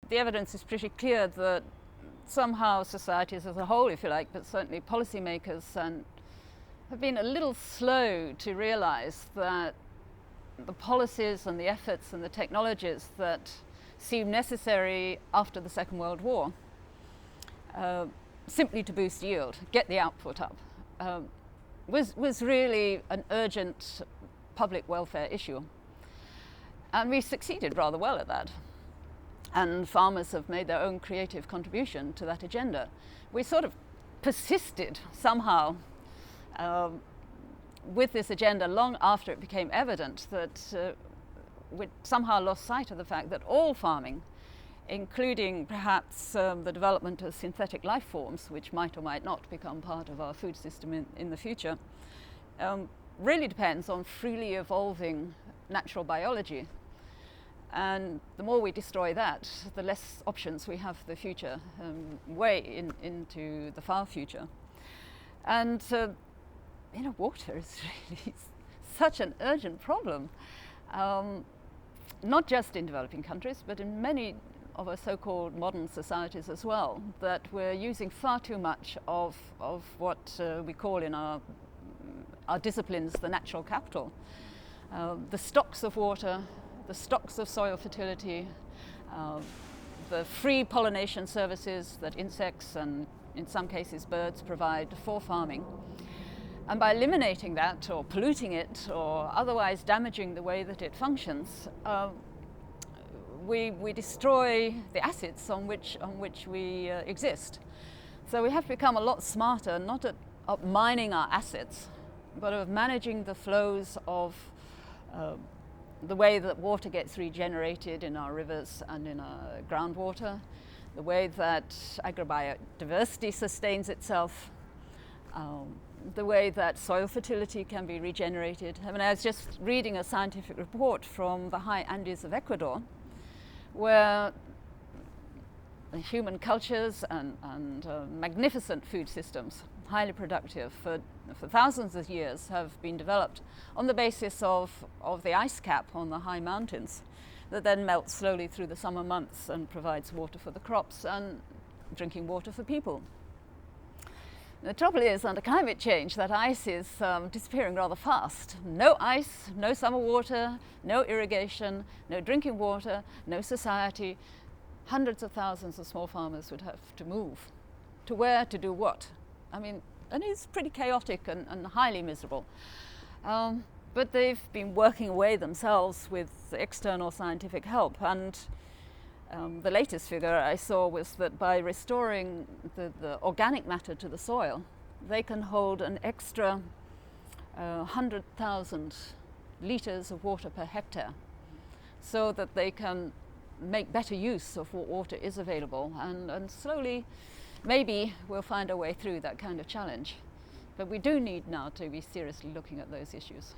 the evidence is pretty clear that somehow societies as a whole, if you like, but certainly policymakers, have been a little slow to realize that the policies and the efforts and the technologies that seemed necessary after the Second World War, simply to boost yield, get the output up, was really an urgent public welfare issue. And we succeeded rather well at that. And farmers have made their own creative contribution to that agenda. We sort of persisted somehow with this agenda long after it became evident that we'd somehow lost sight of the fact that all farming, including perhaps the development of synthetic life forms, which might or might not become part of our food system in the future, really depends on freely evolving natural biology. And the more we destroy that, the less options we have for the future, way into the far future. And water is really such an urgent problem, not just in developing countries, but in many of our so-called modern societies as well, that we're using far too much of what we call in our disciplines the natural capital. The stocks of water, the stocks of soil fertility, the free pollination services that insects and in some cases birds provide for farming. And by eliminating that or polluting it or otherwise damaging the way that it functions, we destroy the assets on which we exist. So we have to become a lot smarter, not at mining our assets, but of managing the flows of the way that water gets regenerated in our rivers and in our groundwater, the way that agrobiodiversity sustains itself, the way that soil fertility can be regenerated. I mean, I was just reading a scientific report from the high Andes of Ecuador, where human cultures and magnificent food systems, highly productive for thousands of years, have been developed on the basis of the ice cap on the high mountains that then melts slowly through the summer months and provides water for the crops and drinking water for people. The trouble is, under climate change, that ice is disappearing rather fast. No ice, no summer water, no irrigation, no drinking water, no society. Hundreds of thousands of small farmers would have to move. To where, to do what? I mean, and it's pretty chaotic and highly miserable. But they've been working away themselves with external scientific help. And the latest figure I saw was that by restoring the organic matter to the soil, they can hold an extra 100,000 litres of water per hectare, so that they can make better use of what water is available. And slowly, maybe we'll find our way through that kind of challenge. But we do need now to be seriously looking at those issues.